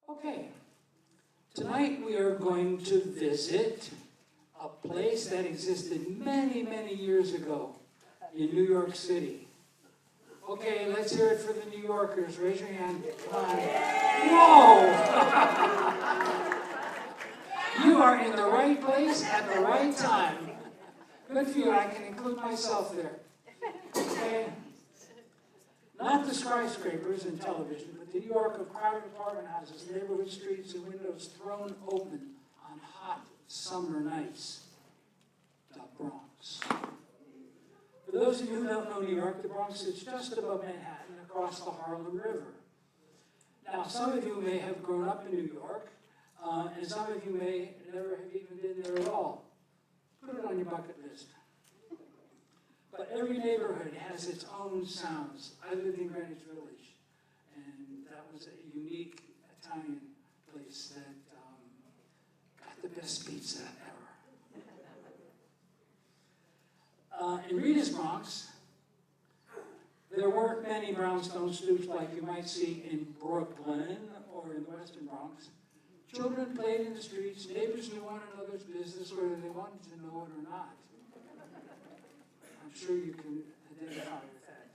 Okay, tonight we are going to visit a place that existed many, many years ago in New York City. Okay, let's hear it for the New Yorkers. Raise your hand. Come on. Whoa! You are in the right place at the right time. Good for you. I can include myself there. Okay? Not the skyscrapers and television, but the New York of crowded apartment houses, neighborhood streets, and windows thrown open on hot summer nights. The Bronx. For those of you who don't know New York, the Bronx is just above Manhattan across the Harlem River. Now, some of you may have grown up in New York, and some of you may never have even been there at all. Put it on your bucket list. But every neighborhood has its own sounds. I lived in Greenwich Village, and that was a unique Italian place that got the best pizza ever. In Rita's Bronx, there weren't many brownstone stoops like you might see in Brooklyn or in the Western Bronx. Children played in the streets, neighbors knew one another's business whether they wanted to know it or not. I'm sure you can identify with that.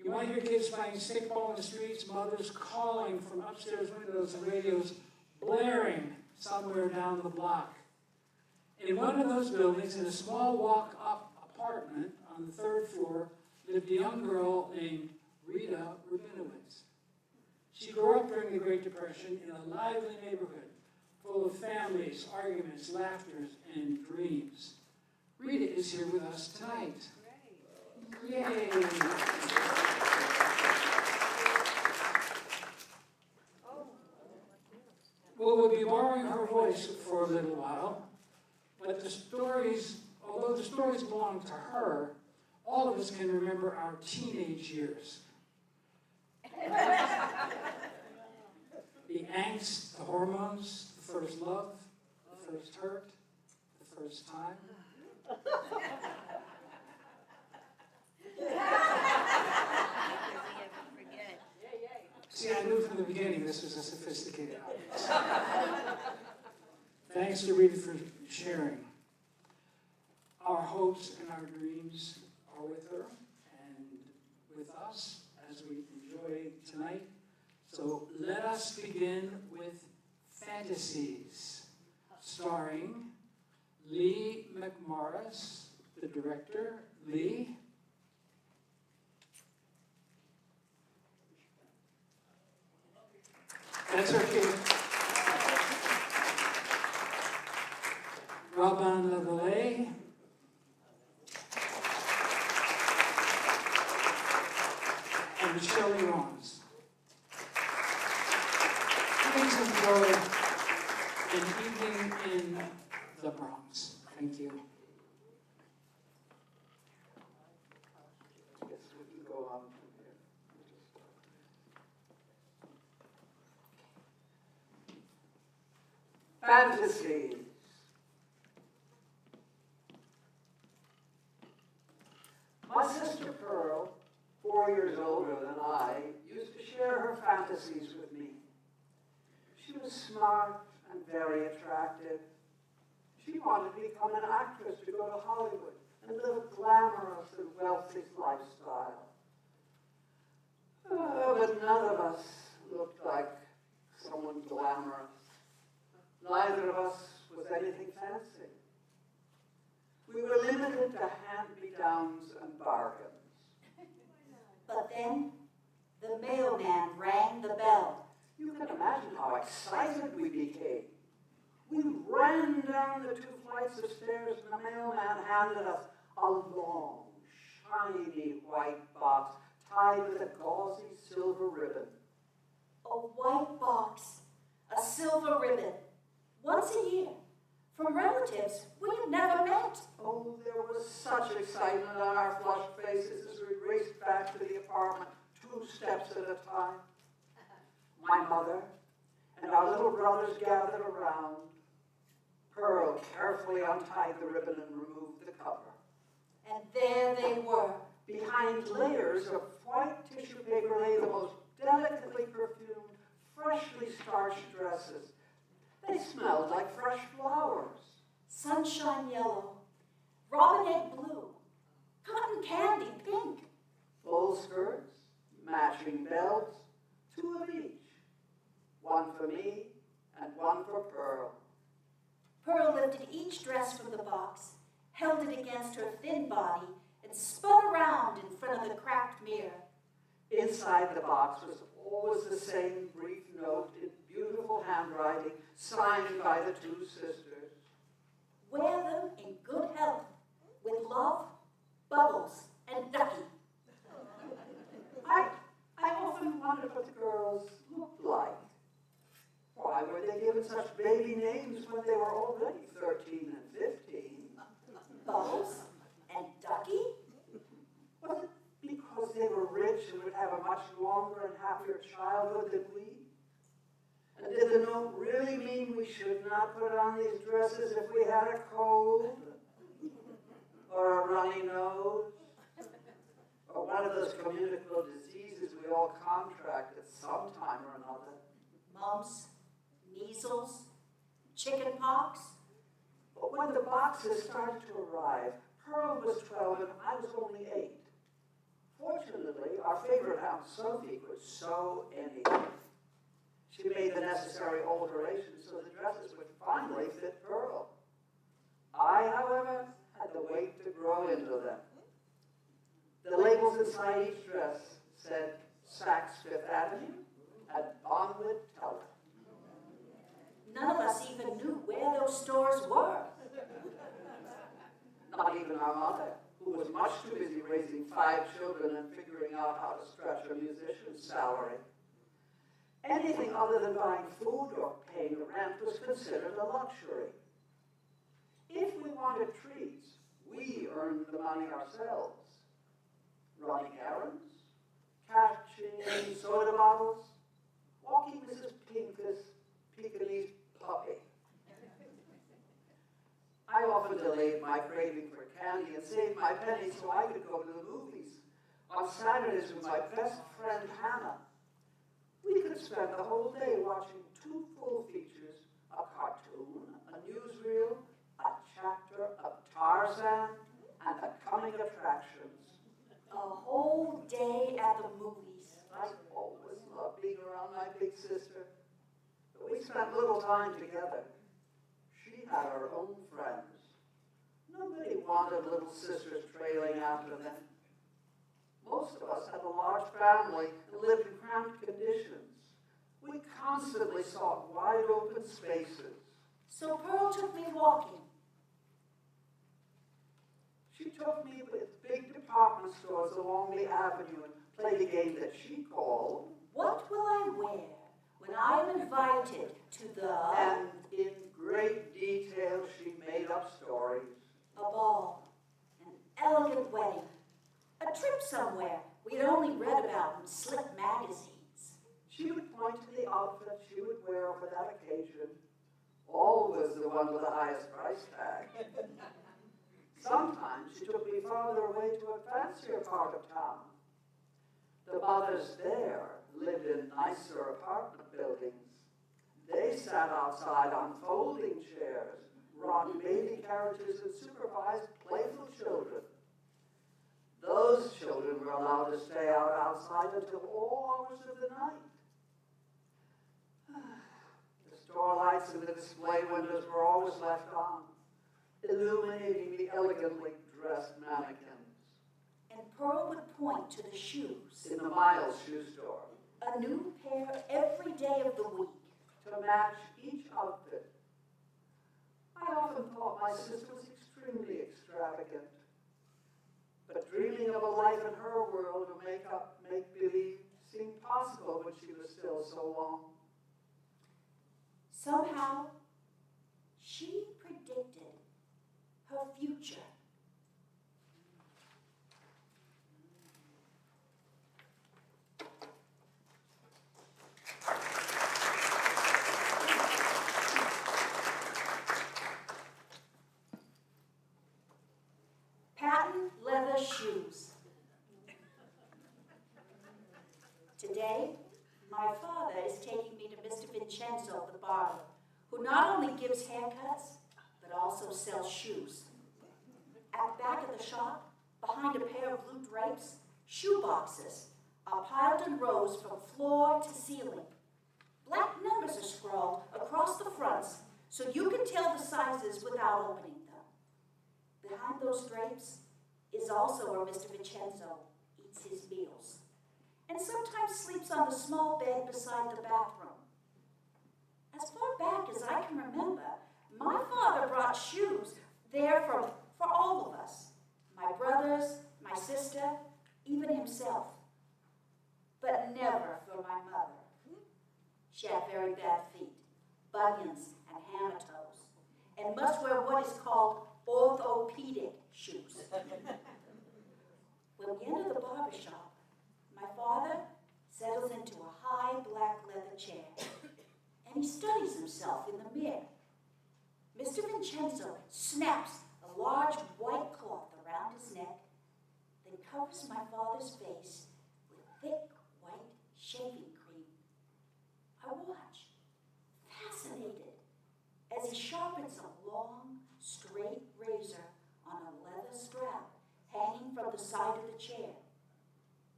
You might hear kids playing stickball in the streets, mothers calling from upstairs windows and radios blaring somewhere down the block. In one of those buildings, in a small walk-up apartment on the third floor, lived a young girl named Rita Rabinowitz. She grew up during the Great Depression in a lively neighborhood full of families, arguments, laughters, and dreams. Rita is here with us tonight. Yay! Well, we'll be borrowing her voice for a little while, but the stories, although the stories belong to her, all of us can remember our teenage years. The angst, the hormones, the first love, the first hurt, the first time. See, I knew from the beginning this was a sophisticated audience. Thanks to Rita for sharing. Our hopes and our dreams are with her and with us as we enjoy tonight. So let us begin with Fantasies, starring Lee McMorris, the director. Lee. That's okay. Robin Lavallee. And Shelley Rons. Please enjoy an evening in the Bronx. Thank you. I guess we can go on from here. Fantasies. My sister Pearl, 4 years older than I, used to share her fantasies with me. She was smart and very attractive. She wanted to become an actress to go to Hollywood and live a glamorous and wealthy lifestyle. But none of us looked like someone glamorous. Neither of us was anything fancy. We were limited to hand-me-downs and bargains. But then, the mailman rang the bell. You can imagine how excited we became. We ran down the 2 flights of stairs and the mailman handed us a long, shiny white box tied with a gauzy silver ribbon. A white box, a silver ribbon, once a year, from relatives we had never met. Oh, there was such excitement on our flushed faces as we raced back to the apartment, 2 steps at a time. My mother and our little brothers gathered around. Pearl carefully untied the ribbon and removed the cover. And there they were. Behind layers of white tissue paper lay the most delicately perfumed freshly starched dresses. They smelled like fresh flowers. Sunshine yellow, robin egg blue, cotton candy pink. Full skirts, matching belts, 2 of each. One for me and one for Pearl. Pearl lifted each dress from the box, held it against her thin body, and spun around in front of the cracked mirror. Inside the box was always the same brief note in beautiful handwriting, signed by the 2 sisters. Wear them in good health, with love, Bubbles, and Ducky. I often wondered what the girls looked like. Why were they given such baby names when they were already 13 and 15? Bubbles and Ducky? Was it because they were rich and would have a much longer and happier childhood than we? And did the note really mean we should not put on these dresses if we had a cold? Or a runny nose? Or one of those communicable diseases we all contract at some time or another? Mumps, measles, chicken pox. But when the boxes started to arrive, Pearl was 12 and I was only 8. Fortunately, our favorite hound, Sophie, could sew anything. She made the necessary alterations so the dresses would finally fit Pearl. I, however, had to wait to grow into them. The labels inside each dress said Saks Fifth Avenue and Bonwit Teller. None of us even knew where those stores were. Not even our mother, who was much too busy raising 5 children and figuring out how to stretch a musician's salary. Anything other than buying food or paying the rent was considered a luxury. If we wanted treats, we earned the money ourselves. Running errands, catching soda bottles, walking Mrs. Pink's Pekingese puppy. I often delayed my craving for candy and saved my pennies so I could go to the movies. On Saturdays with my best friend Hannah, we could spend the whole day watching 2 full features, a cartoon, a newsreel, a chapter of Tarzan, and the coming attractions. A whole day at the movies. I always loved being around my big sister, but we spent little time together. She had her own friends. Nobody wanted little sisters trailing after them. Most of us had a large family and lived in cramped conditions. We constantly sought wide open spaces. So Pearl took me walking. She took me with big department stores along the avenue and played a game that she called, What will I wear when I am invited to the... and in great detail she made up stories. A ball, an elegant wedding, a trip somewhere we'd only read about in slick magazines. She would point to the outfit she would wear for that occasion, always the one with the highest price tag. Sometimes she took me farther away to a fancier part of town. The mothers there lived in nicer apartment buildings. They sat outside on folding chairs, rocked baby carriages, and supervised playful children. Those children were allowed to stay out outside until all hours of the night. The store lights in the display windows were always left on, illuminating the elegantly dressed mannequins. And Pearl would point to the shoes. In the Miles shoe store, A new pair every day of the week. to match each outfit. I often thought my sister was extremely extravagant, but dreaming of a life in her world of make-believe seemed possible when she was still so long. Somehow, she predicted her future. Patent leather shoes. Today, my father is taking me to not only gives haircuts, but also sells shoes. At the back of the shop, behind a pair of blue drapes, shoe boxes are piled in rows from floor to ceiling. Black numbers are scrawled across the fronts so you can tell the sizes without opening them. Behind those drapes is also where Mr. Vincenzo eats his meals, and sometimes sleeps on the small bed beside the bathroom. As far back as I can remember, my father brought shoes there for all of us, my brothers, my sister, even himself, but never for my mother. She had very bad feet, bunions and hammer toes, and must wear what is called orthopedic shoes. When we enter the barber shop, my father settles into a high black leather chair, and he studies himself in the mirror. Mr. Vincenzo snaps a large white cloth around his neck, then covers my father's face with thick white shaving cream. I watch, fascinated, as he sharpens a long, straight razor on a leather strap hanging from the side of the chair.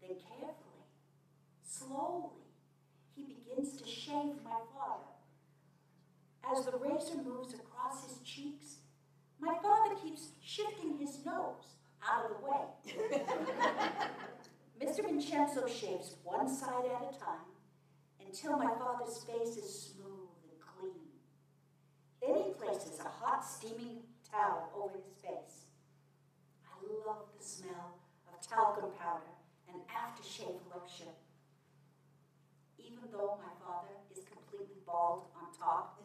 Then carefully, slowly, he begins to shave my father. As the razor moves across his cheeks, my father keeps shifting his nose out of the way. Mr. Vincenzo shaves one side at a time until my father's face is smooth and clean. Then he places a hot, steaming towel over his face. I love the smell of talcum powder and aftershave lotion. Even though my father is completely bald on top,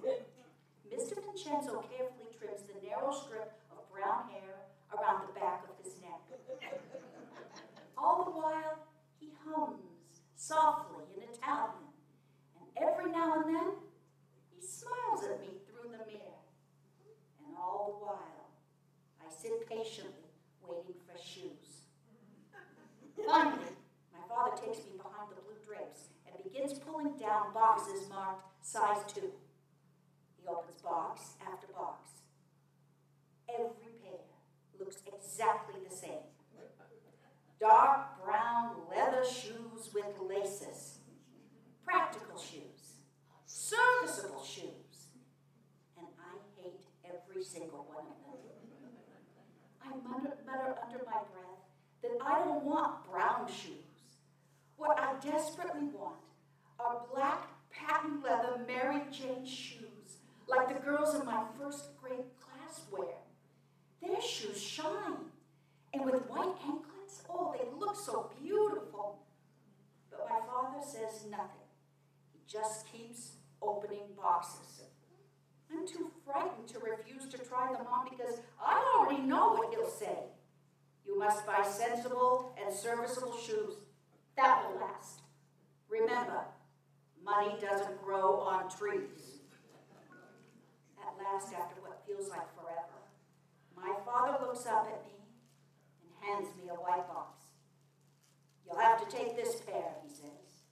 Mr. Vincenzo carefully trims the narrow strip of brown hair around the back of his neck. All the while, he hums softly in Italian, and every now and then, he smiles at me through the mirror. And all the while, I sit patiently waiting for shoes. Finally, my father takes me behind the blue drapes and begins pulling down boxes marked size 2. He opens box after box. Every pair looks exactly the same. Dark brown leather shoes with laces. Practical shoes. Serviceable shoes. And I hate every single one of them. I mutter under my breath that I don't want brown shoes. What I desperately want are black patent leather Mary Jane shoes, like the girls in my first grade class wear. Their shoes shine, and with white anklets, oh, they look so beautiful. But my father says nothing. He just keeps opening boxes. I'm too frightened to refuse to try them on because I already know what he'll say. You must buy sensible and serviceable shoes. That will last. Remember, money doesn't grow on trees. At last, after what feels like forever, my father looks up at me and hands me a white box. You'll have to take this pair, he says.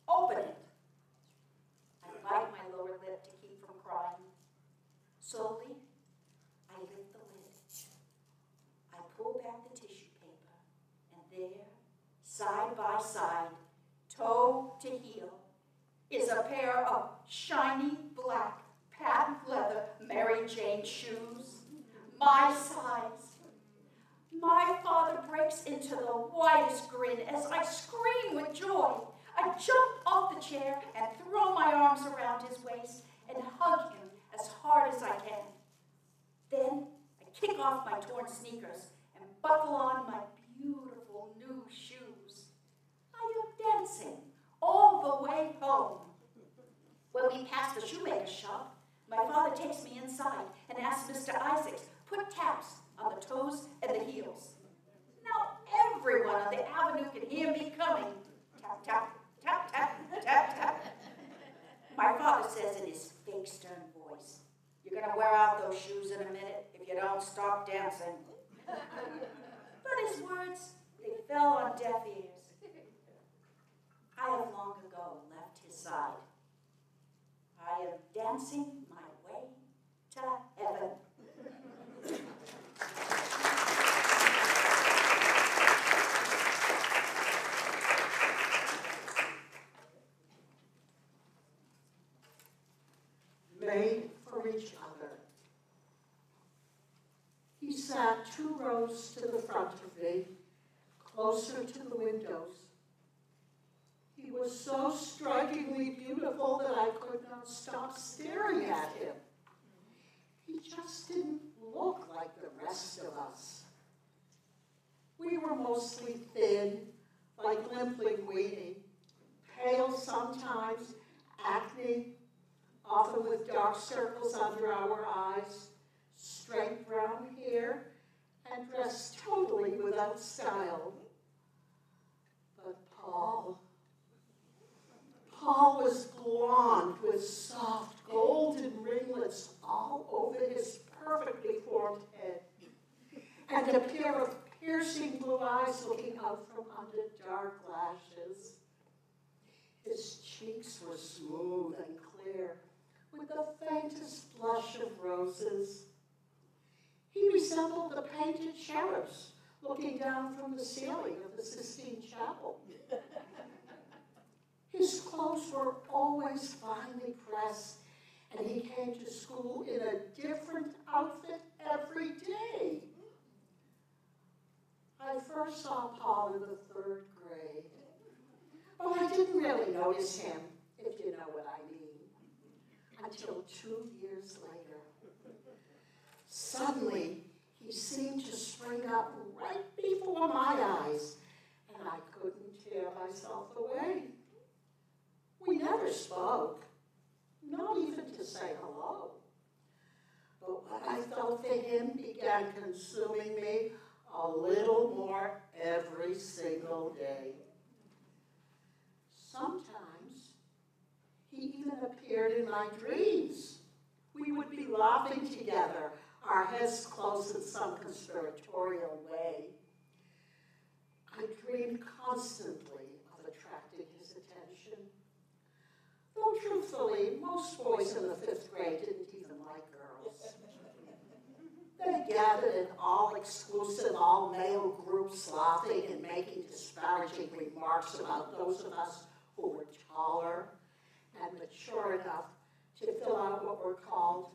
Open it. I bite my lower lip to keep from crying. Slowly, I lift the lid. I pull back the tissue paper, and there, side by side, toe to heel, is a pair of shiny black patent leather Mary Jane shoes, my size. My father breaks into the widest grin as I scream with joy. I jump off the chair and throw my arms around his waist and hug him as hard as I can. Then I kick off my torn sneakers and buckle on my beautiful new shoes. I am dancing all the way home. When we pass the shoemaker's shop, my father takes me inside and asks Mr. Isaacs, put taps on the toes and the heels. Now everyone on the avenue can hear me coming. Tap, tap, tap, tap, tap, tap. My father says in his fake stern voice, you're going to wear out those shoes in a minute if you don't stop dancing. But his words, they fell on deaf ears. I have long ago left his side. I am dancing nose to the front of me, closer to the windows. He was so strikingly beautiful that I could not stop staring at him. He just didn't look like the rest of us. We were mostly thin, like limp linguini, pale sometimes, acne, often with dark circles under our eyes, straight brown hair, and dressed totally without style. But Paul was blonde with soft golden ringlets all over his perfectly formed head, and a pair of piercing blue eyes looking out from under dark lashes. His cheeks were smooth and clear, with the faintest blush of roses. He resembled the painted cherubs looking down from the ceiling of the Sistine Chapel. His clothes were always finely pressed, and he came to school in a different outfit every day. I first saw Paul in the 3rd grade, but I didn't really notice him, if you know what I mean, until 2 years later. Suddenly, he seemed to spring up right before my eyes, and I couldn't tear myself away. We never spoke, not even to say hello. But what I felt for him began consuming me a little more every single day. Sometimes he even appeared in my dreams. We would be laughing together, our heads close in some conspiratorial way. I dreamed constantly of attracting his attention. Though truthfully, most boys in the 5th grade didn't even like girls. They gathered in all-exclusive, all-male groups, laughing and making disparaging remarks about those of us who were taller and mature enough to fill out what were called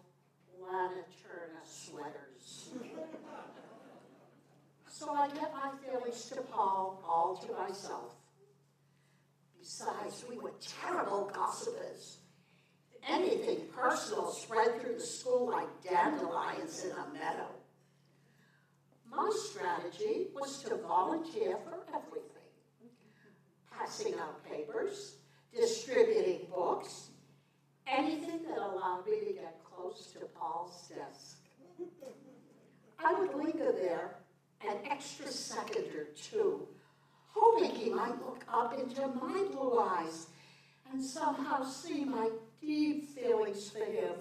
Lana Turner sweaters. So I kept my feelings to Paul all to myself. Besides, we were terrible gossipers. Anything personal spread through the school like dandelions in a meadow. My strategy was to volunteer for everything. Passing out papers, distributing books, anything that allowed me to get close to Paul's desk. I would linger there an extra second or two, hoping he might look up into my blue eyes and somehow see my deep feelings for him.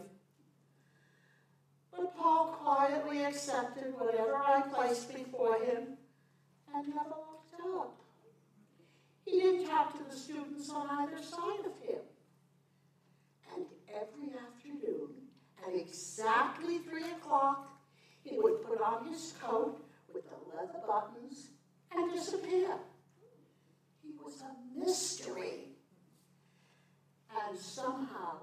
But Paul quietly accepted whatever I placed before him and never looked up. He didn't talk to the students on either side of him. And every afternoon, at exactly 3 o'clock, he would put on his coat with the leather buttons and disappear. He was a mystery. And somehow,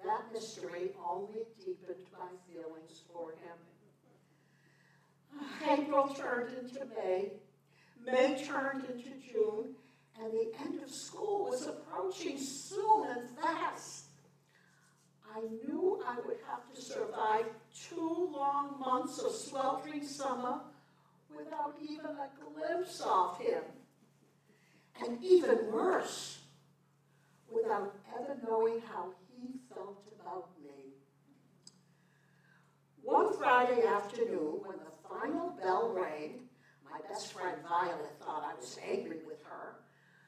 that mystery only deepened my feelings for him. April turned into May, May turned into June, and the end of school was approaching soon and fast. I knew I would have to survive 2 long months of sweltering summer without even a glimpse of him. And even worse, without ever knowing how he felt about me. One Friday afternoon, when the final bell rang, my best friend Violet thought I was angry with her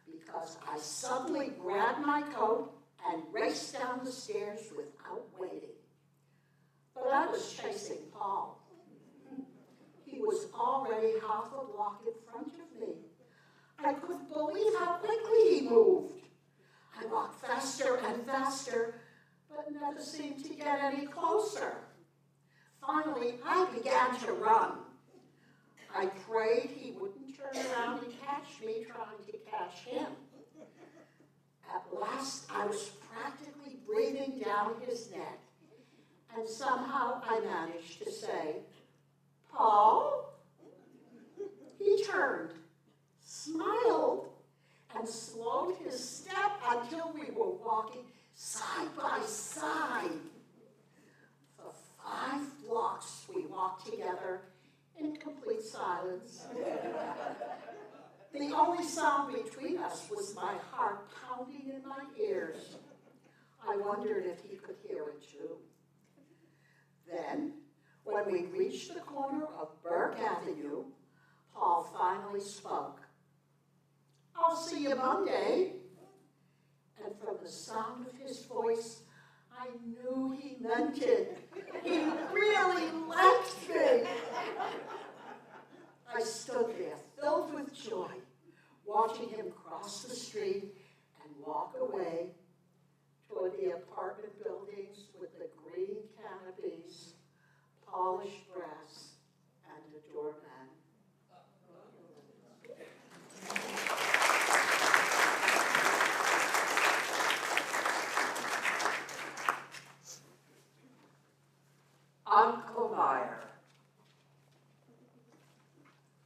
because I suddenly grabbed my coat and raced down the stairs without waiting. But I was chasing Paul. He was already half a block in front of me. I couldn't believe how quickly he moved. I walked faster and faster, but never seemed to get any closer. Finally, I began to run. I prayed he wouldn't turn around and catch me trying to catch him. At last, I was practically breathing down his neck, and somehow I managed to say, "Paul?" turned, smiled, and slowed his step until we were walking side by side. For 5 blocks we walked together in complete silence. The only sound between us was my heart pounding in my ears. I wondered if he could hear it too. Then, when we reached the corner of Burke Avenue, Paul finally spoke. "I'll see you Monday." And from the sound of his voice, I knew he meant it. He really liked me. I stood there filled with joy, watching him cross the street and walk away toward the apartment buildings with the green canopies, polished brass, and a doorman. Uncle Meyer.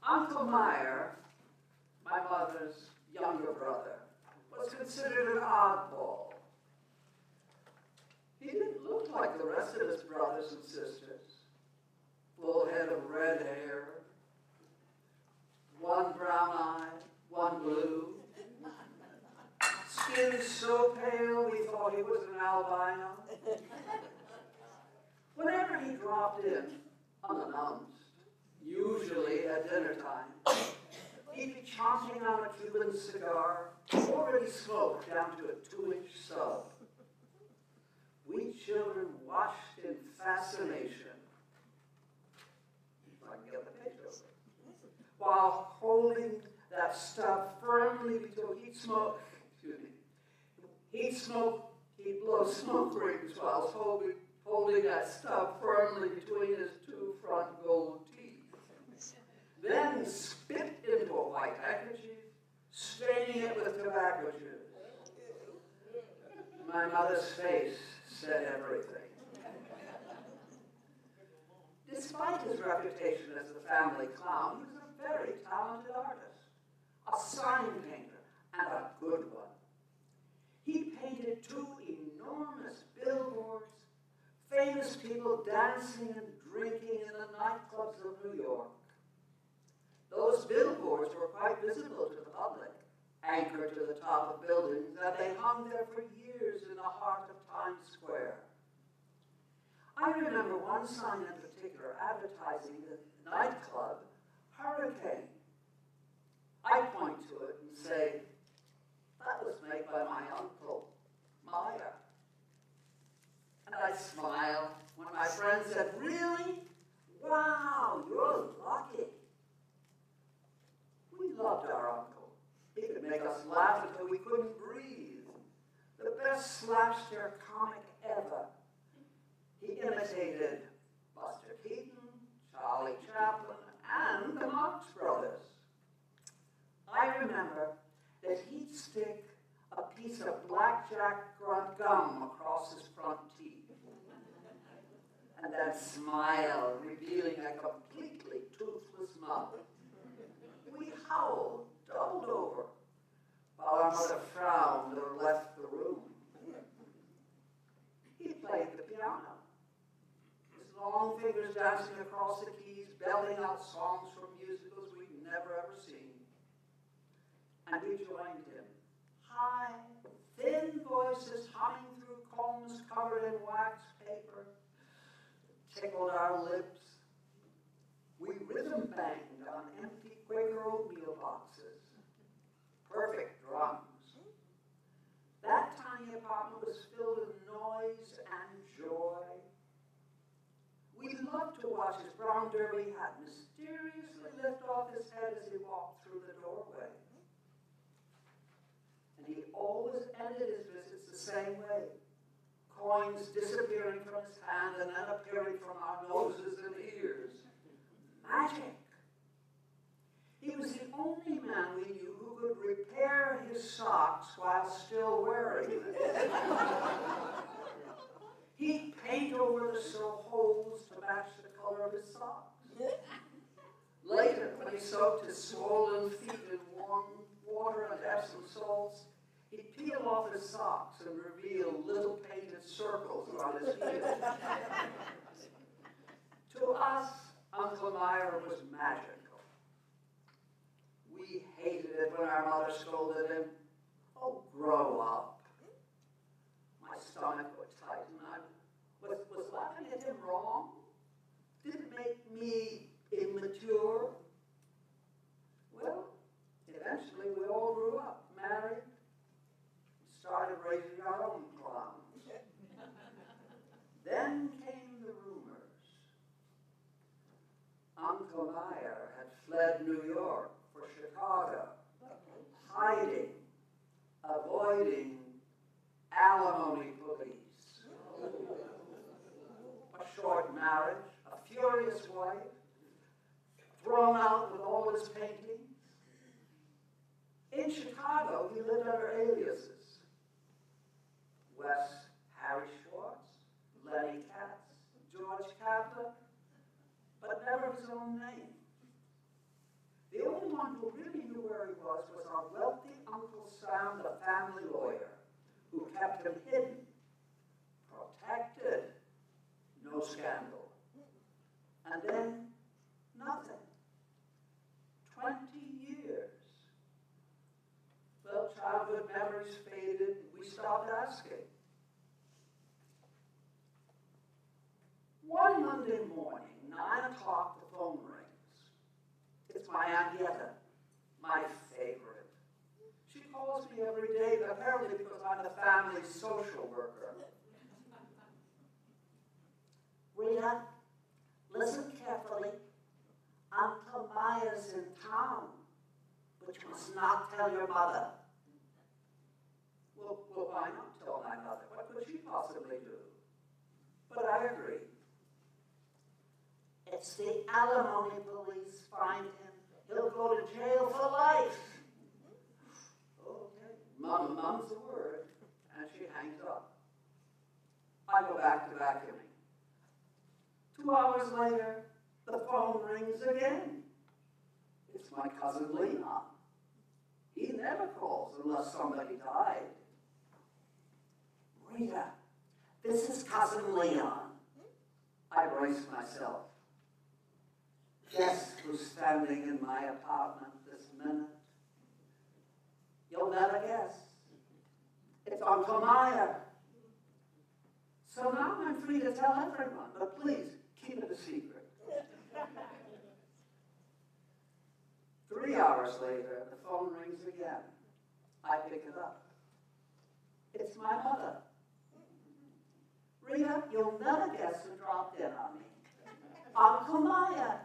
Uncle Meyer, my mother's younger brother, was considered an oddball. He didn't look like the rest of his brothers and sisters. Full head of red hair, one brown eye, one blue. Skin so pale we thought he was an albino. Whenever he dropped in, unannounced, usually at dinner time, he'd be chomping on a Cuban cigar, already smoked down to a 2-inch stub. We children watched in fascination, if I can get the picture of it, while holding that stub firmly until he'd blow smoke rings while holding that stub firmly between his 2 front gold teeth. Then spit into a white handkerchief, staining it with tobacco juice. My mother's face said everything. Despite his reputation as the family clown, he was a very talented artist, a sign painter, and a good one. He painted 2 enormous billboards, famous people dancing and drinking in the nightclubs of New York. Those billboards were quite visible to the public, anchored to the top of buildings, and they hung there for years in the heart of Times Square. I remember one sign in particular advertising the nightclub Hurricane. I point to it and say, "That was made by my uncle, Meyer." And I smiled when my friend said, "Really? Wow, you're lucky." We loved our uncle. He could make us laugh until we couldn't breathe. The best slapstick comic ever. He imitated Buster Keaton, Charlie Chaplin, and the Marx Brothers. I remember that he'd stick a piece of blackjack gum across his front teeth, and then smile, revealing a completely toothless mouth. We howled, doubled over, while our mother frowned or left the room. He played the piano, his long fingers dancing across the keys, belting out songs from musicals we'd never ever seen. And we joined him. High, thin voices humming through combs covered in wax paper tickled our lips. We rhythm banged on empty Quaker oatmeal boxes. Perfect drums. That tiny apartment was filled with noise and joy. We loved to watch his brown derby hat mysteriously lift off his head as he walked through the doorway. And he always ended his visits the same way. Coins disappearing from his hand and then appearing from our noses and ears. Magic. He was the only man we knew who could repair his socks while still wearing them. He'd paint over the sew holes to match the color of his socks. Later, when When he soaked his swollen feet in warm water and Epsom salts, he'd peel off his socks and reveal little painted circles on his heels. To us, Uncle Meyer was magical. We hated it when our mother scolded him. Oh, grow up. My stomach would tighten. Was laughing at him wrong? Did it make me immature? Well, eventually we all grew up, married, started raising our own clowns. Then came the rumors. Uncle Meyer had fled New York for Chicago, hiding, avoiding alimony police. A short marriage, a furious wife, thrown out with all his paintings. In Chicago, he lived under aliases. Wes Harry Schwartz, Lenny Katz, George Kaplan, but never his own name. The only one who really knew where he was our wealthy Uncle Sam, the family lawyer, who kept him hidden, protected, no scandal. And then, nothing. 20 years. Well, childhood memories faded, we stopped asking. One Monday morning, 9 o'clock, the phone rings. It's my Aunt Yetta, my favorite. She calls me every day, apparently because I'm the family social worker. Rita, listen carefully. Uncle Meyer's in town, but you must not tell your mother. Well, why not tell my mother? What could she possibly do? But I agree. It's the alimony police find him. He'll go to jail for life. Okay, mum's the word, and she hangs up. I go back to vacuuming. 2 hours later, the phone rings again. It's my cousin Leon. He never calls unless somebody died. Rita, this is Cousin Leon. I brace myself. Guess who's standing in my apartment this minute? You'll never guess. It's Uncle Meyer. So now I'm free to tell everyone, but please, keep it a secret. 3 hours later, the phone rings again. I pick it up. It's my mother. Rita, you'll never guess who dropped in on me. Uncle Meyer.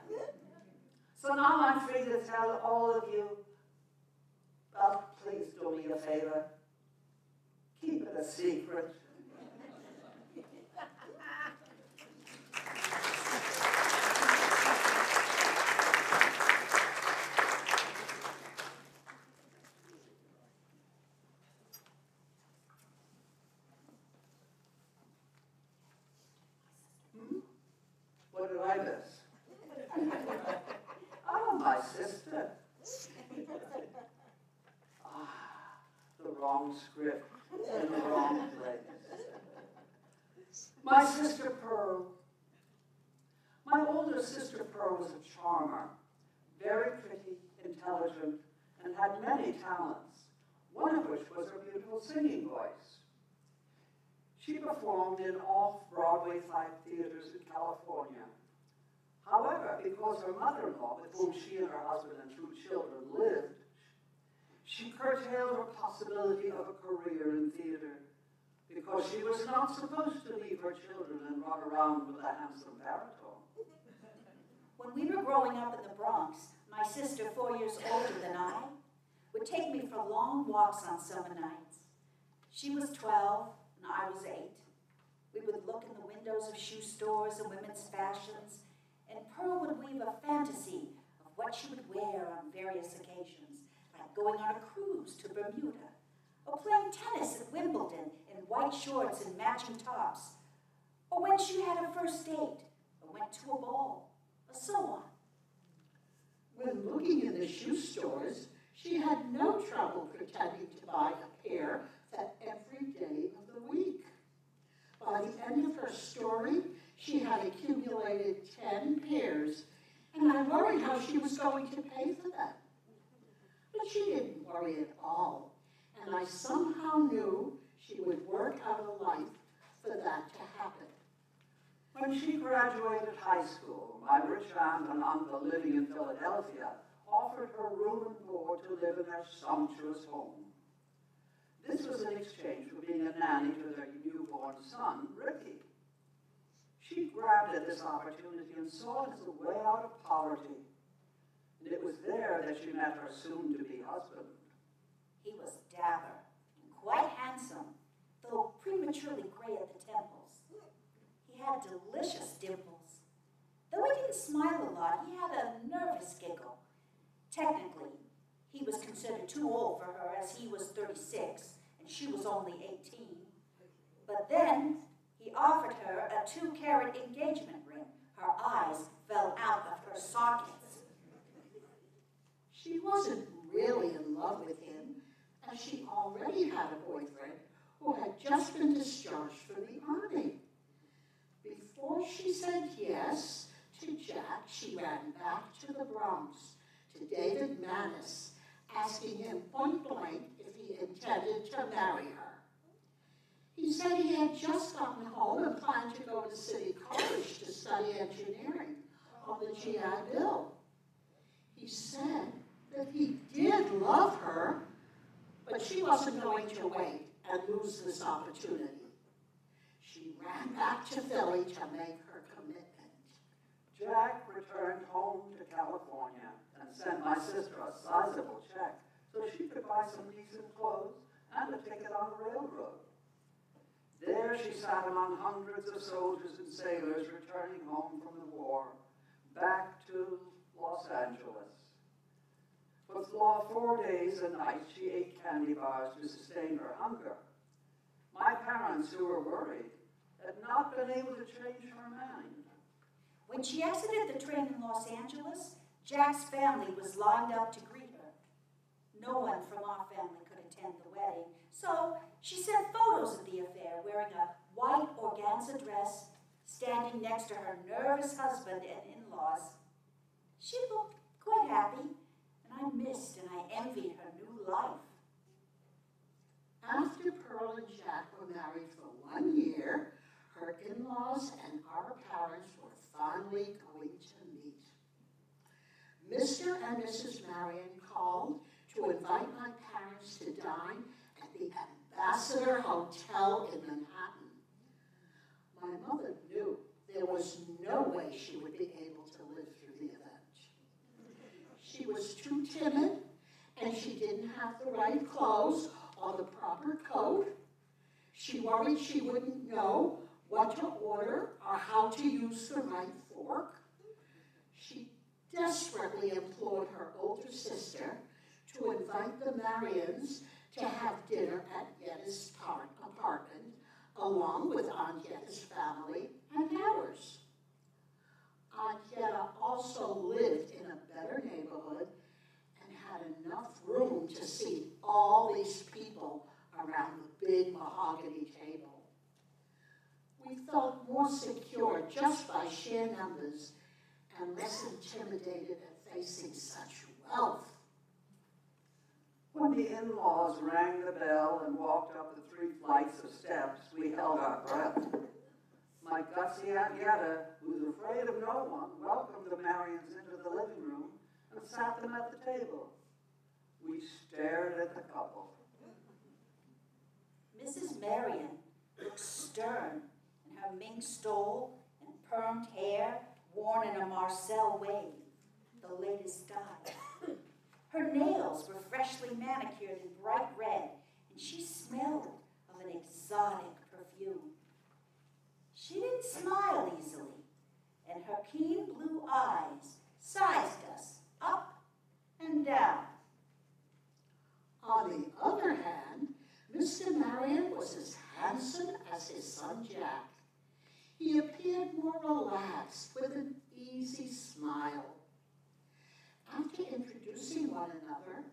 So now I'm free to tell all of you, but please do me a favor. Keep it a secret. What did I miss? Oh, my sister. The wrong script in the wrong place. My sister Pearl. My older sister Pearl was a charmer, very pretty, intelligent, and had many talents, one of which was her beautiful singing voice. She performed in off-Broadway type theaters in California. However, because her mother-in-law, with whom she and her husband and 2 children lived, she curtailed her possibility of a career in theater because she was not supposed to leave her children and run around with a handsome baritone. When we were growing up in the Bronx, my sister, 4 years older than I, would take me for long walks on summer nights. She was 12 and I was 8. We would look in the windows of shoe stores and women's fashions, and Pearl would weave a fantasy of what she would wear on various occasions, like going on a cruise to Bermuda, or playing tennis at Wimbledon in white shorts and matching tops, or when she had a first date, or went to a ball, or so on. When looking in the shoe stores, she had no trouble pretending to buy a pair for every day of the week. By the end of her story, she had accumulated 10 pairs, and I worried how she was going to pay for them. But she didn't worry at all, and I somehow knew she would work out a life for that to happen. When she graduated high school, my rich aunt and uncle living in Philadelphia offered her room and board to live in their sumptuous home. This was in exchange for being a nanny to their newborn son, Ricky. She grabbed at this opportunity and saw it as a way out of poverty. And it was there that she met her soon-to-be husband. He was dapper and quite handsome, though prematurely gray at the temples. He had delicious dimples. Though he didn't smile a lot, he had a nervous giggle. Technically, he was considered too old for her, as he was 36 and she was only 18. But then he offered her a 2-carat engagement ring. Her eyes fell out of her sockets. She wasn't really in love with him, as she already had a boyfriend who had just been discharged from the army. Before she said yes to Jack, she ran back to the Bronx, to David Manis, asking him point blank if he intended to marry her. He said he had just gotten home and planned to go to City College to study engineering on the GI Bill. He said that he did love her, but she wasn't going to wait and lose this opportunity. She ran back to Philly to make her commitment. Jack returned home to California and sent my sister a sizable check so she could buy some decent clothes and a ticket on the railroad. There she sat among hundreds of soldiers and sailors returning home from the war, back to Los Angeles. For 4 days and nights, she ate candy bars to sustain her hunger. My parents, who were worried, had not been able to change her mind. When she exited the train in Los Angeles, Jack's family was lined up to greet her. No one from our family could attend the wedding, so she sent photos of the affair wearing a white organza dress, standing next to her nervous husband and in-laws. She looked quite happy, and I missed and I envied her new life. After Pearl and Jack were married for 1 year, her in-laws and our parents were finally going to meet. Mr. and Mrs. Marion called to invite my parents to dine at the Ambassador Hotel in Manhattan. My mother knew there was no way she would be able to live through the event. She was too timid, and she didn't have the right clothes or the proper coat. She worried she wouldn't know what to order or how to use the right fork. She desperately implored her older sister to invite the Marions to have dinner at Yetta's apartment, along with Aunt Yetta's family and ours. Aunt Yetta also lived in a better neighborhood and had enough room to seat all these people around the big mahogany table. We felt more secure just by sheer numbers and less intimidated at facing such wealth. When the in-laws rang the bell and walked up the 3 flights of steps, we held our breath. My gutsy Aunt Yetta, who was afraid of no one, welcomed the Marions into the living room and sat them at the table. We stared at the couple. Mrs. Marion looked stern in her mink stole and permed hair worn in a Marcel wave, the latest style. Her nails were freshly manicured in bright red, and she smelled of an exotic perfume. She didn't smile easily, and her keen blue eyes sized us up and down. On the other hand, Mr. Marion was as handsome as his son Jack. He appeared more relaxed with an easy smile. after introducing one another,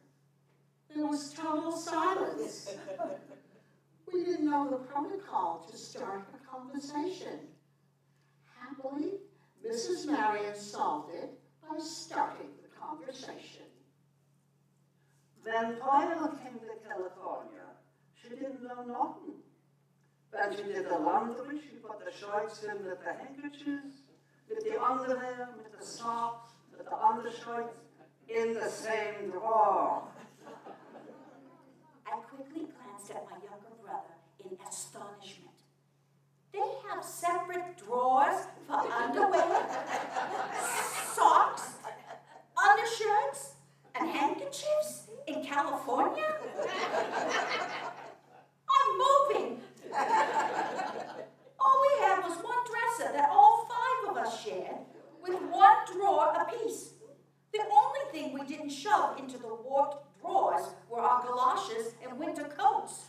there was total silence. We didn't know the protocol to start a conversation. Happily, Mrs. Marion solved it by starting the conversation. When Paula came to California, she didn't know nothing. When she did the laundry, she put the shirts in with the handkerchiefs, with the underwear, with the socks, with the undershirts, in the same drawer. I quickly glanced at my younger brother in astonishment. They have separate drawers for underwear, socks, undershirts, and handkerchiefs in California? I'm moving. All we had was one dresser that all 5 of us shared, with one drawer apiece. The only thing we didn't shove into the warped drawers were our galoshes and winter coats.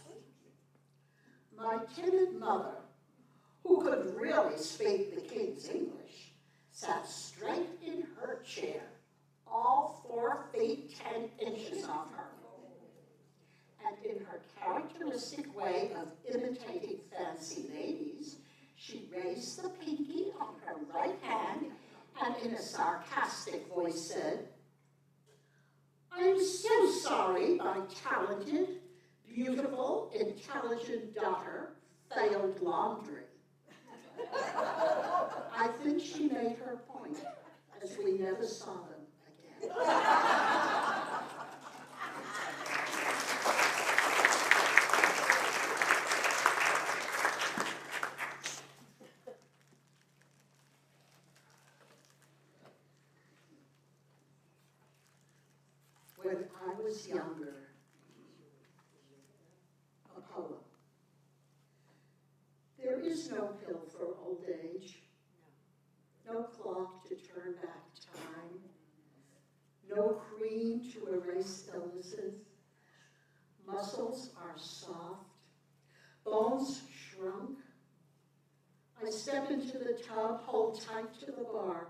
My timid mother, who could really speak the King's English, sat straight in her chair, all 4 feet 10 inches off her. And in her characteristic way of imitating fancy ladies, she raised the pinky on her right hand and in a sarcastic voice said, "I'm so sorry my talented, beautiful, intelligent daughter failed laundry." I think she made her point, as we never saw them again. When I was younger, a poem. There is no pill for old age, no clock to turn back time, no cream to erase illnesses. Muscles are soft, bones shrunk. I step into the tub, hold tight to the bar,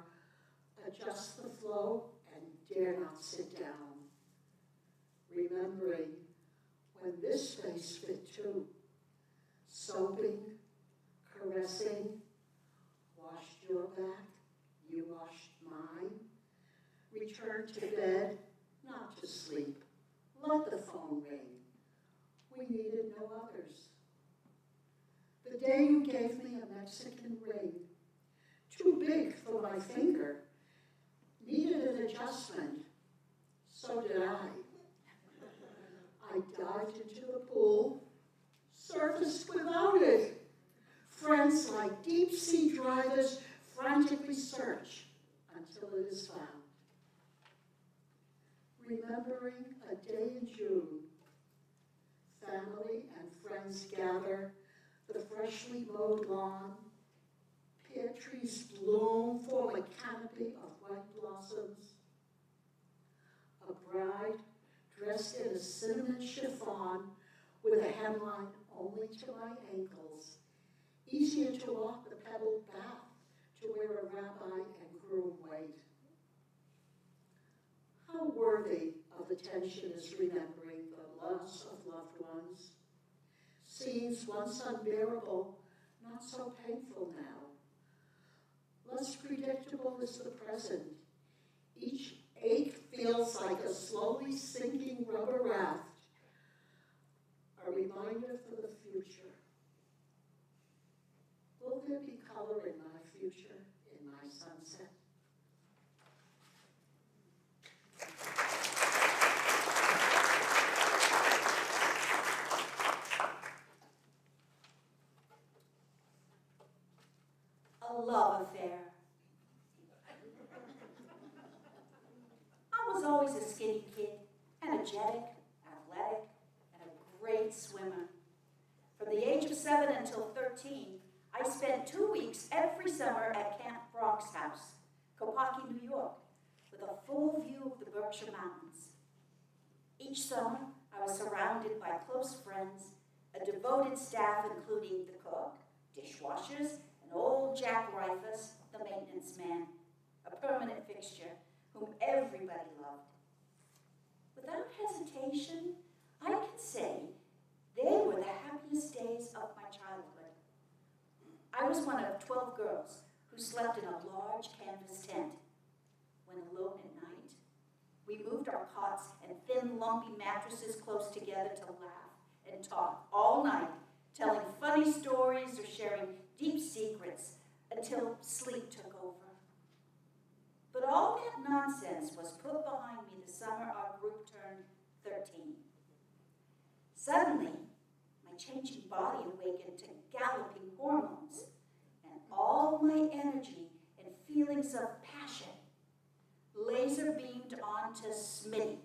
adjust the flow, and dare not sit down. Remembering when this space fit too, soaping, caressing, washed your back, you washed mine, returned to bed, not to sleep, let the phone ring. We needed no others. The day you gave me a Mexican ring, too big for my finger, needed an adjustment, so did I. I dived into the pool, surfaced without it. Friends like deep-sea divers frantically search until it is found. Remembering a day in June, family and friends gather, the freshly mowed lawn, pear trees bloom, form a canopy of white blossoms. A bride dressed in a cinnamon chiffon with a hemline only to my ankles, easier to walk the pebbled path to where a rabbi and groom wait. How worthy of attention is remembering the loss of loved ones. Scenes once unbearable, not so painful now. Less predictable is the present. Each ache feels like a slowly sinking rubber raft, a reminder for the future. Will there be color in my future, in my sunset? A love affair. I was always a skinny kid, energetic, athletic, and a great swimmer. From the age of 7 until 13, I spent 2 weeks every summer at Camp Brock's house, Copiague, New York, with a full view of the Berkshire Mountains. Each summer, I was surrounded by close friends, a devoted staff including the cook, dishwashers, and old Jack Rifus, the maintenance man, a permanent fixture, whom everybody loved. Without hesitation, I can say they were the happiest days of my childhood. I was one of 12 girls who slept in a large canvas tent. When alone at night, we moved our cots and thin, lumpy mattresses close together to laugh and talk all night, telling funny stories or sharing deep secrets until sleep took over. But all that nonsense was put behind me the summer our group turned 13. Suddenly, my changing body awakened to galloping hormones, and all my energy and feelings of passion laser beamed onto Smitty,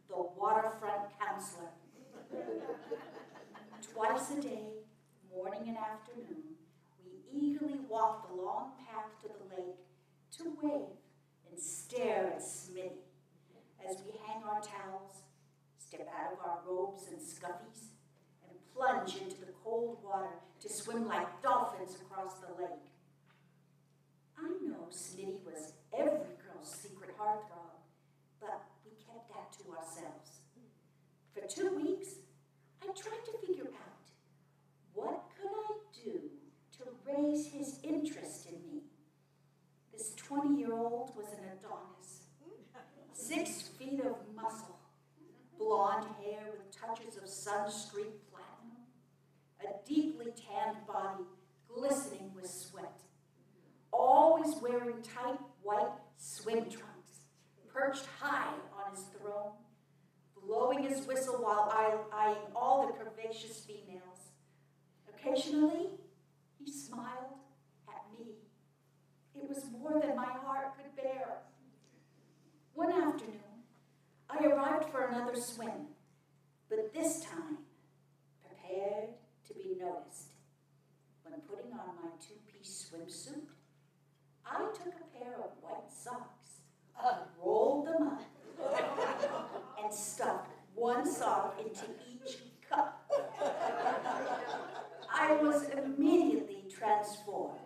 the waterfront counselor. Twice a day, morning and afternoon, we eagerly walked the long path to the lake to wave and stare at Smitty as we hang our towels, step out of our robes and scuffies, and plunge into the cold water to swim like dolphins across the lake. I know Smitty was every girl's secret heartthrob, but we kept that to ourselves. For 2 weeks, I tried to figure out what could I do to raise his interest in me. This 20-year-old was an Adonis, 6 feet of muscle, blonde hair with touches of sun-streaked platinum, a deeply tanned body glistening with sweat, always wearing tight white swim trunks, perched high on his throne, blowing his whistle while eyeing all the curvaceous females. Occasionally, he smiled at me. It was more than my heart could bear. One afternoon, I arrived for another swim, but this time prepared to be noticed. When putting on my 2-piece swimsuit, I took a pair of white socks, rolled them up, and stuffed one sock into each cup. I was immediately transformed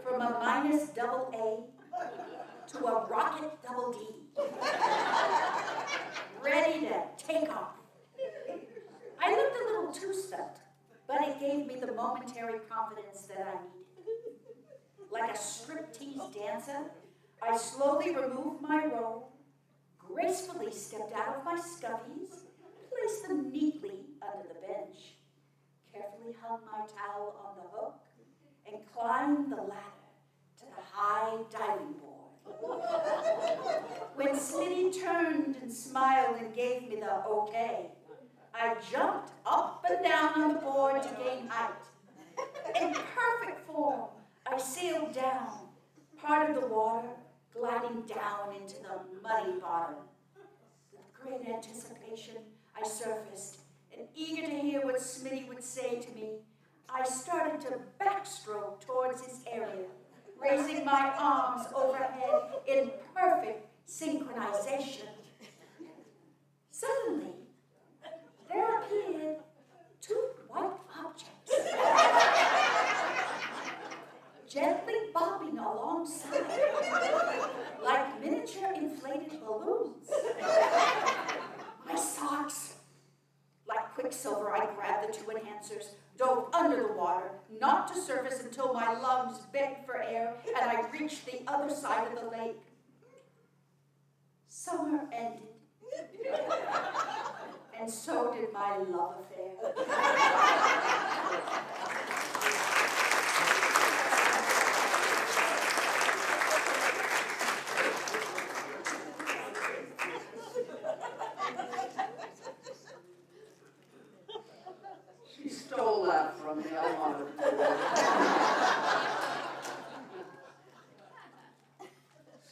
from a minus double A to a rocket double D, ready to take off. I looked a little too stuffed, but it gave me the momentary confidence that I needed. Like a striptease dancer, I slowly removed my robe, gracefully stepped out of my scuffies, placed them neatly under the bench, carefully hung my towel on the hook, and climbed the ladder to the high diving board. When Smitty turned and smiled and gave me the okay, I jumped up and down on the board to gain height. In perfect form, I sailed down, part of the water gliding down into the muddy bottom. With great anticipation, I surfaced, and eager to hear what Smitty would say to me, I started to backstroke towards his area, raising my arms overhead in perfect synchronization. Suddenly, there appeared 2 white objects, gently bobbing alongside, like miniature inflated balloons. My socks. Like quicksilver, I grabbed the 2 enhancers, dove under the water, not to surface until my lungs begged for air and I reached the other side of the lake. Summer ended, and so did my love affair. She stole that from me. I wanted to.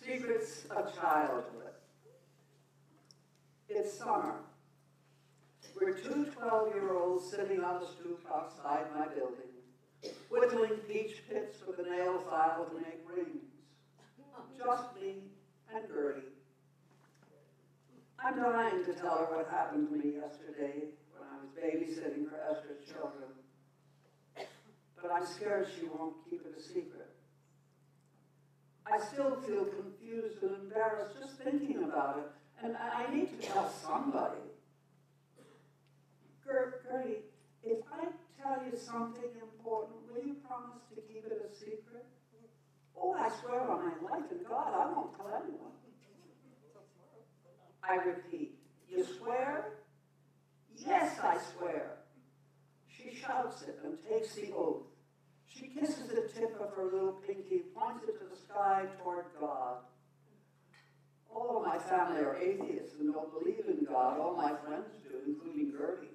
Secrets of childhood. It's summer. We're 2 12-year-olds sitting on the stoop outside my building, whittling peach pits with a nail file to make rings. Just me and Gertie. I'm dying to tell her what happened to me yesterday when I was babysitting for Esther's children. But I'm scared she won't keep it a secret. I still feel confused and embarrassed just thinking about it, and I need to tell somebody. Gertie, if I tell you something important, will you promise to keep it a secret? Oh, I swear on my life and God, I won't tell anyone. I repeat, you swear? Yes, I swear. She shouts it and takes the oath. She kisses the tip of her little pinky, points it to the sky toward God. All of my family are atheists and don't believe in God. All my friends do, including Gertie.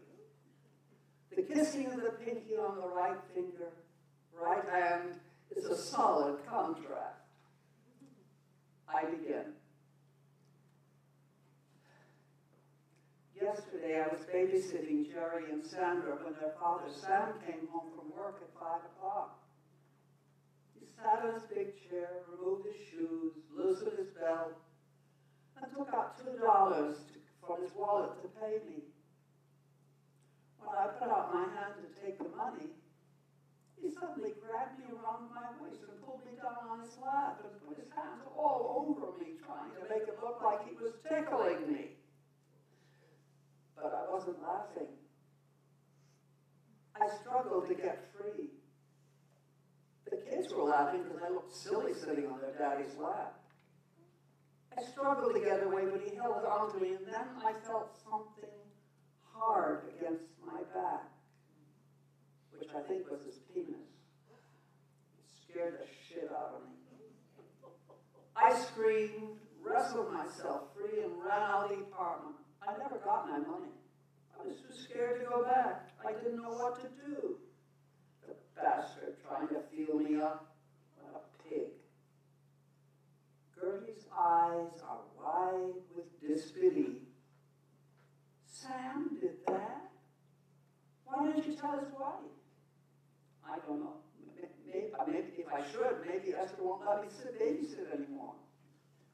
The kissing of the pinky on the right finger, right hand, is a solid contract. I begin. Yesterday, I was babysitting Jerry and Sandra when their father Sam came home from work at 5 o'clock. He sat in his big chair, removed his shoes, loosened his belt, and took out $2 from his wallet to pay me. When I put out my hand to take the money, he suddenly grabbed me around my waist and pulled me down on his lap and put his hands all over me, trying to make it look like he was tickling me. But I wasn't laughing. I struggled to get free. The kids were laughing because I looked silly sitting on their daddy's lap. I struggled to get away, but he held on to me, and then I felt something hard against my back, which I think was his penis. It scared the shit out of me. I screamed, wrestled myself free, and ran out of the apartment. I never got my money. I was too scared to go back. I didn't know what to do. The bastard trying to feel me up. What a pig. Gertie's eyes are wide with disbelief. Sam did that? Why didn't you tell his wife? I don't know. Maybe if I should, maybe Esther won't let me babysit anymore.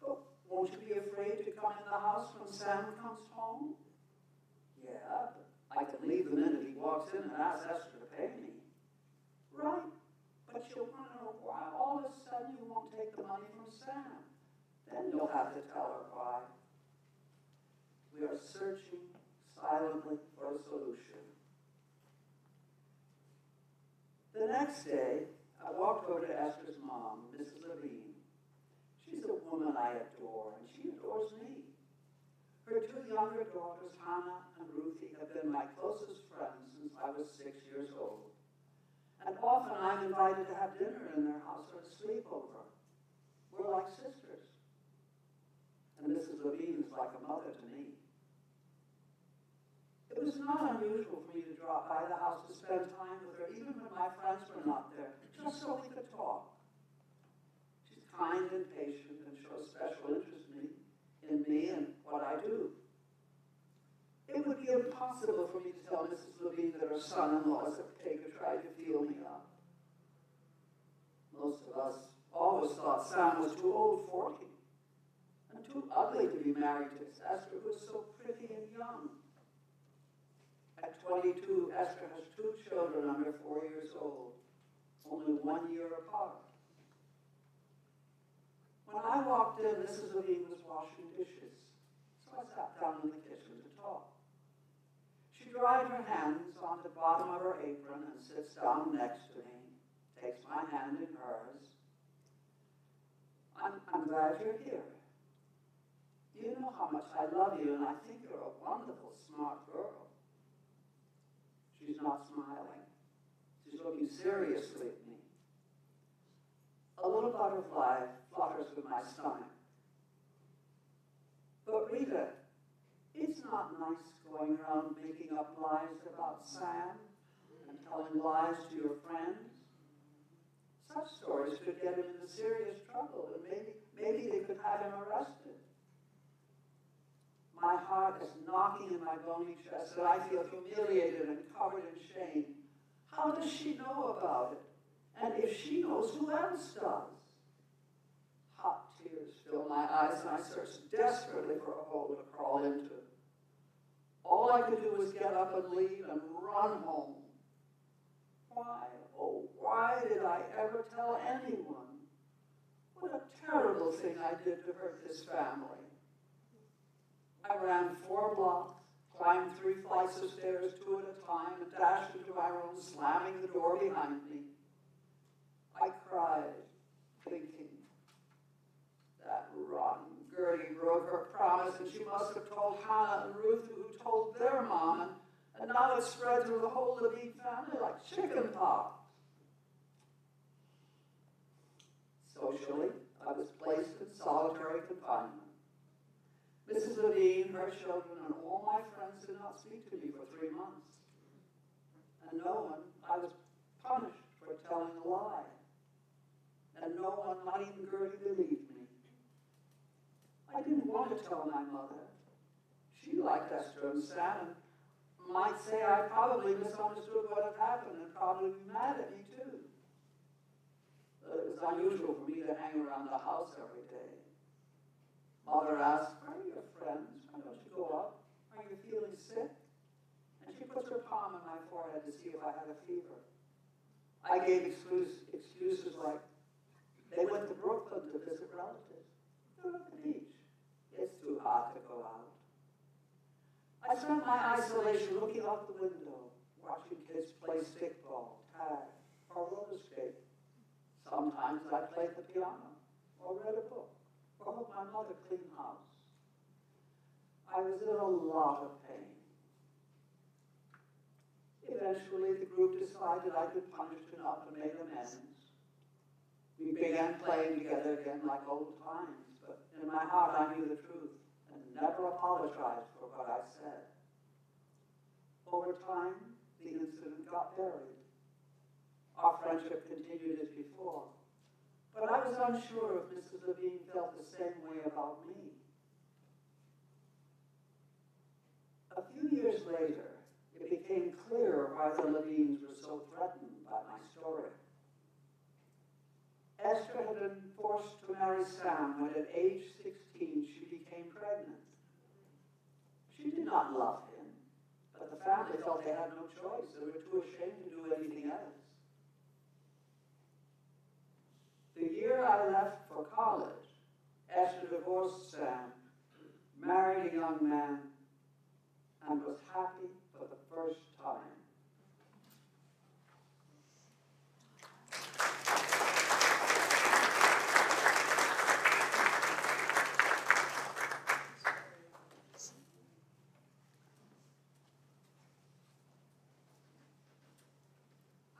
But won't you be afraid to come in the house when Sam comes home? Yeah, but I can leave the minute he walks in and ask Esther to pay me. Right, but you'll want to know why all of a sudden you won't take the money from Sam. Then you'll have to tell her why. We are searching silently for a solution. The next day, I walked over to Esther's mom, Mrs. Levine. She's a woman I adore, and she adores me. Her two younger daughters, Hannah and Ruthie, have been my closest friends since I was 6 years old. And often I'm invited to have dinner in their house or a sleepover. We're like sisters. And Mrs. Levine is like a mother to me. It was not unusual for me to drop by the house to spend time with her, even when my friends were not there, just so we could talk. She's kind and patient and shows special interest in me and what I do. It would be impossible for me to tell Mrs. Levine that her son-in-law is a pig who tried to feel me up. Most of us always thought Sam was too old for me and too ugly to be married to Esther, who was so pretty and young. At 22, Esther has 2 children under 4 years old, only 1 year apart. When I walked in, Mrs. Levine was washing dishes, so I sat down in the kitchen to talk. She dried her hands on the bottom of her apron and sits down next to me, takes my hand in hers. I'm glad you're here. You know how much I love you, and I think you're a wonderful, smart girl. She's not smiling. She's looking seriously at me. A little butterfly flutters in my stomach. But Rita, it's not nice going around making up lies about Sam and telling lies to your friends. Such stories could get him into serious trouble, and maybe they could have him arrested. My heart is knocking in my bony chest, and I feel humiliated and covered in shame. How does she know about it? And if she knows, who else does? Hot tears fill my eyes, and I search desperately for a hole to crawl into. All I could do was get up and leave and run home. Why, oh, why did I ever tell anyone? What a terrible thing I did to hurt this family. I ran 4 blocks, climbed 3 flights of stairs 2 at a time, and dashed into my room, slamming the door behind me. I cried, thinking, that rotten Gertie broke her promise, and she must have told Hannah and Ruth, who told their mom, and now it's spread through the whole Levine family like chicken pox. Socially, I was placed in solitary confinement. Mrs. Levine, her children, and all my friends did not speak to me for 3 months. And I was punished for telling a lie. And no one, not even Gertie, believed me. I didn't want to tell my mother. She liked Esther and Sam, and might say I probably misunderstood what had happened and probably be mad at me too. It was unusual for me to hang around the house every day. Mother asked, "Where are your friends? Why don't you go up? Are you feeling sick?" And she puts her palm on my forehead to see if I had a fever. I gave excuses like, they went to Brooklyn to visit relatives. They're at the beach. It's too hot to go out. I spent my isolation looking out the window, watching kids play stickball, tag, or roller skate. Sometimes I played the piano, or read a book, or helped my mother clean house. I was in a lot of pain. Eventually, the group decided I'd been punished enough and made amends. We began playing together again like old times, but in my heart I knew the truth and never apologized for what I said. Over time, the incident got buried. Our friendship continued as before, but I was unsure if Mrs. Levine felt the same way about me. A few years later, it became clear why the Levines were so threatened by my story. Esther had been forced to marry Sam when at age 16 she became pregnant. She did not love him, but the family felt they had no choice. They were too ashamed to do anything else. The year I left for college, Esther divorced Sam, married a young man, and was happy for the first time.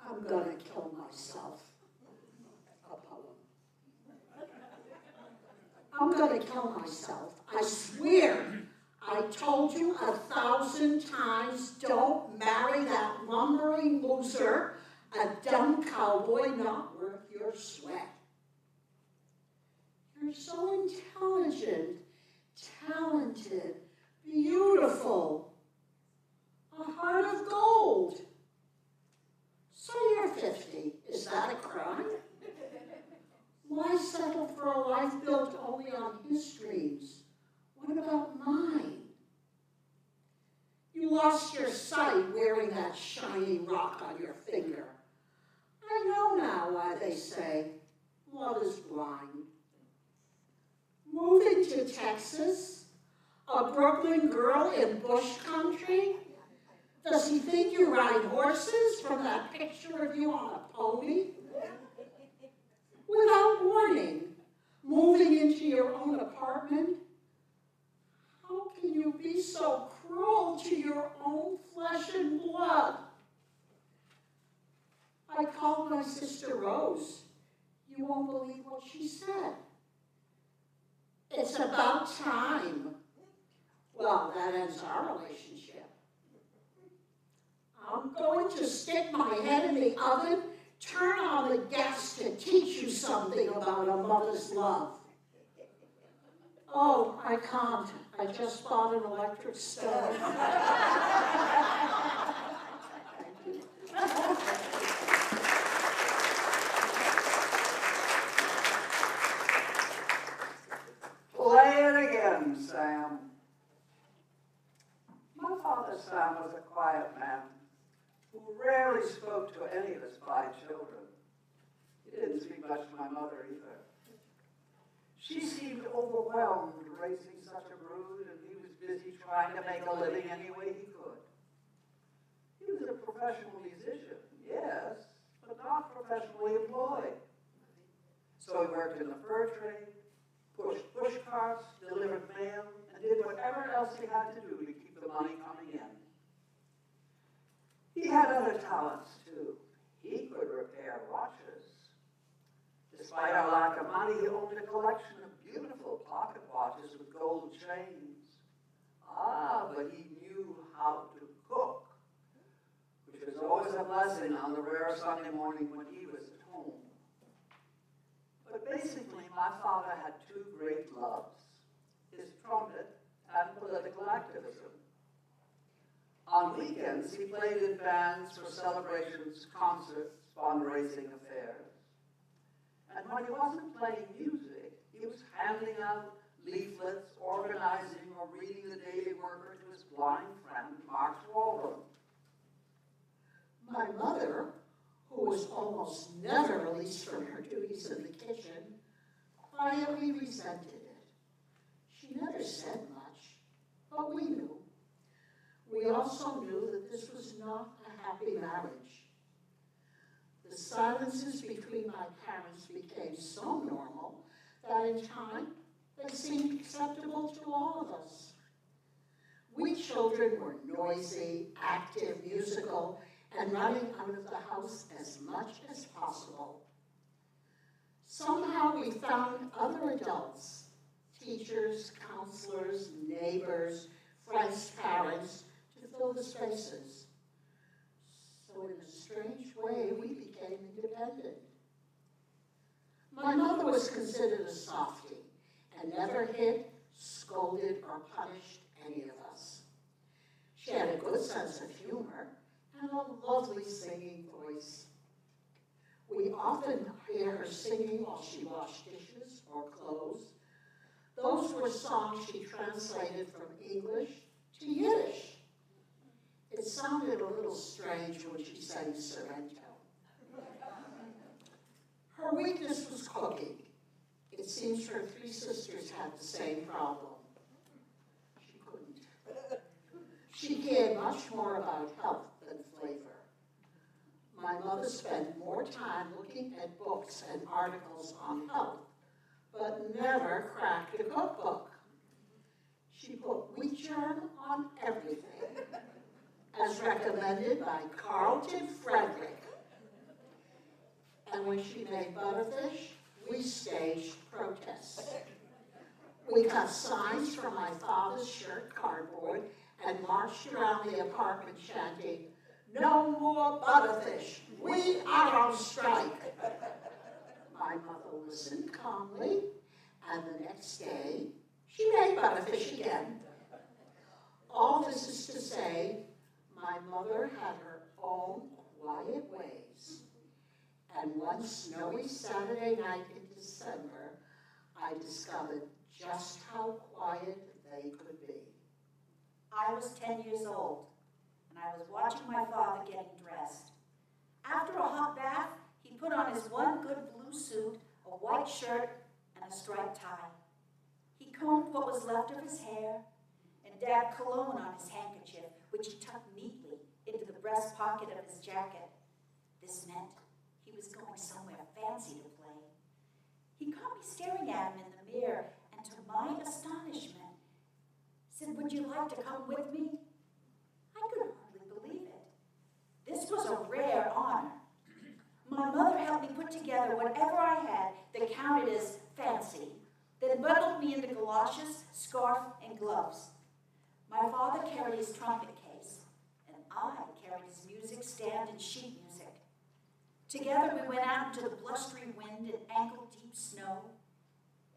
I'm gonna kill myself. A poem. I'm gonna kill myself. I swear. I told you 1,000 times, don't marry that lumbering loser, a dumb cowboy not worth your sweat. You're so intelligent, talented, beautiful, a heart of gold. So you're 50, is that a crime? Why settle for a life built only on his dreams? What about mine? You lost your sight wearing that shiny rock on your finger. I know now why they say love is blind. Moving to Texas, a Brooklyn girl in bush country? Does he think you ride horses from that picture of you on a pony? Without warning, moving into your own apartment? How can you be so cruel to your own flesh and blood? I called my sister Rose. You won't believe what she said. It's about time. Well, that ends our relationship. I'm going to stick my head in the oven, turn on the gas to teach you something about a mother's love. Oh, I can't. I just bought an electric stove. Play it again, Sam. My father, Sam, was a quiet man who rarely spoke to any of his 5 children. He didn't speak much to my mother either. She seemed overwhelmed raising such a brood, and he was busy trying to make a living any way he could. He was a professional musician, yes, but not professionally employed. So he worked in the fur trade, pushed push carts, delivered mail, and did whatever else he had to do to keep the money coming in. He had other talents, too. He could repair watches. Despite our lack of money, he owned a collection of beautiful pocket watches with gold chains. But he knew how to cook, which was always a blessing on the rare Sunday morning when he was at home. But basically, my father had two great loves, his trumpet and political activism. On weekends, he played in bands for celebrations, concerts, fundraising affairs. And when he wasn't playing music, he was handing out leaflets, organizing, or reading the Daily Worker to his blind friend, Mark Walden. My mother, who was almost never released from her duties in the kitchen, quietly resented it. She never said much, but we knew. We also knew that this was not a happy marriage. The silences between my parents became so normal that in time they seemed acceptable to all of us. We children were noisy, active, musical, and running out of the house as much as possible. Somehow we found other adults, teachers, counselors, neighbors, friends' parents, to fill the spaces. So in a strange way, we became independent. My mother was considered a softie and never hit, scolded, or punished any of us. She had a good sense of humor and a lovely singing voice. We often hear her singing while she washed dishes or clothes. Those were songs she translated from English to Yiddish. It sounded a little strange when she sang Sorrento. Her weakness was cooking. It seems her three sisters had the same problem. She couldn't. She cared much more about health than flavor. My mother spent more time looking at books and articles on health, but never cracked a cookbook. She put wheat germ on everything, as recommended by Carlton Frederick. And when she made butterfish, we staged protests. We cut signs from my father's shirt cardboard and marched around the apartment chanting, "No more butterfish, we are on strike." My mother listened calmly, and the next day, she made butterfish again. All this is to say, my mother had her own quiet ways. And one snowy Saturday night in December, I discovered just how quiet they could be. I was 10 years old, and I was watching my father getting dressed. After a hot bath, he put on his one good blue suit, a white shirt, and a striped tie. He combed what was left of his hair and dabbed cologne on his handkerchief, which he tucked neatly into the breast pocket of his jacket. This meant he was going somewhere fancy to play. He caught me staring at him in the mirror, and to my astonishment, said, "Would you like to come with me?" I could hardly believe it. This was a rare honor. My mother helped me put together whatever I had that counted as fancy, then bundled me into galoshes, scarf, and gloves. My father carried his trumpet case, and I carried his music stand and sheet music. Together we went out into the blustery wind and ankle-deep snow,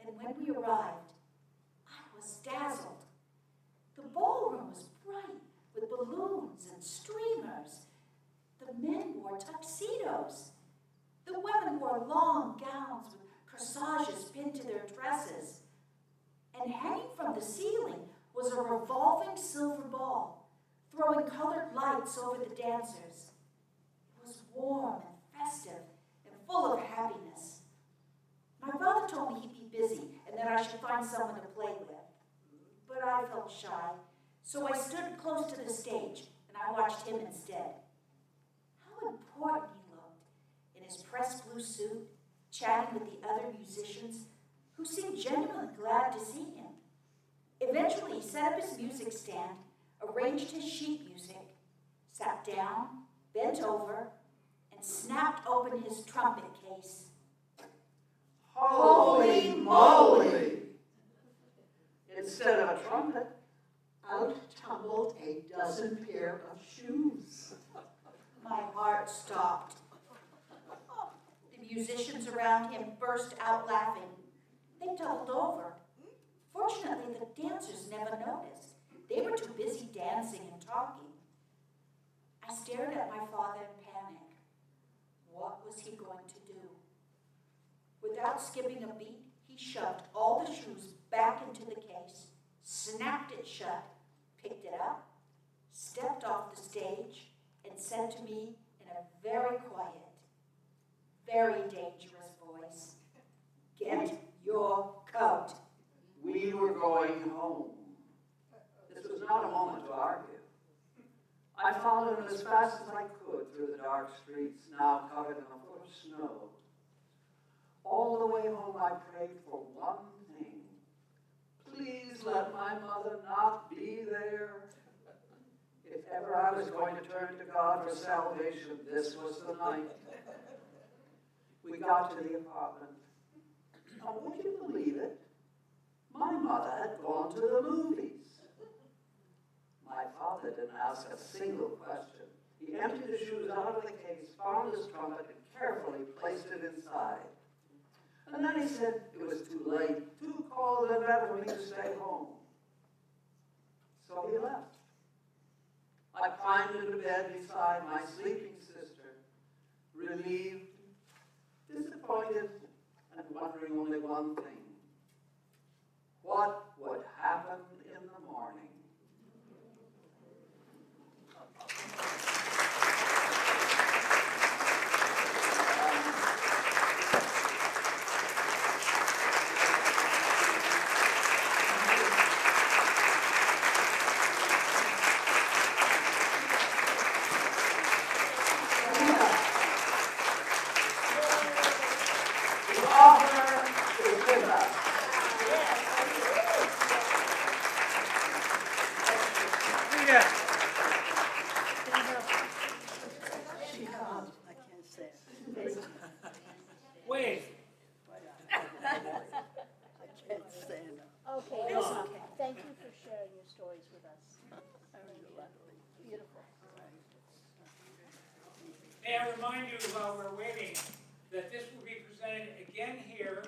and when we arrived, I was dazzled. The ballroom was bright with balloons and streamers. The men wore tuxedos. The women wore long gowns with corsages pinned to their dresses. And hanging from the ceiling was a revolving silver ball, throwing colored lights over the dancers. It was warm and festive and full of happiness. My father told me he'd be busy and and that I should find someone to play with. But I felt shy, so I stood close to the stage, and I watched him instead. How important he looked, in his pressed blue suit, chatting with the other musicians, who seemed genuinely glad to see him. Eventually, he set up his music stand, arranged his sheet music, sat down, bent over, and snapped open his trumpet case. Holy moly! Instead of a trumpet, Out tumbled a dozen pair of shoes. My heart stopped. The musicians around him burst out laughing. They doubled over. Fortunately, the dancers never noticed. They were too busy dancing and talking. I stared at my father in panic. What was he going to do? Without skipping a beat, he shoved all the shoes back into the case, snapped it shut, picked it up, stepped off the stage, and said to me in a very quiet, very dangerous voice, "Get your coat." we were going home. This was not a moment to argue. I followed him as fast as I could through the dark streets, now covered in a foot of snow. All the way home I prayed for one thing. Please let my mother not be there. If ever I was going to turn to God for salvation, this was the night. We got to the apartment. Now, would you believe it? My mother had gone to the movies. My father didn't ask a single question. He emptied the shoes out of the case, found his trumpet, and carefully placed it inside. And then he said it was too late, too cold and bad for me to stay home. So he left. I climbed into bed beside my sleeping sister, relieved, disappointed, and wondering only one thing. What would happen in the morning? The author is with us. She can't. I can't say it. Wait, I can't say it. Okay, It's well, okay. thank you for sharing your stories with us. Beautiful. may I remind you while we're waiting that this will be presented again here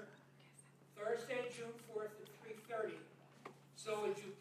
Thursday, June 4th at 3:30. So would you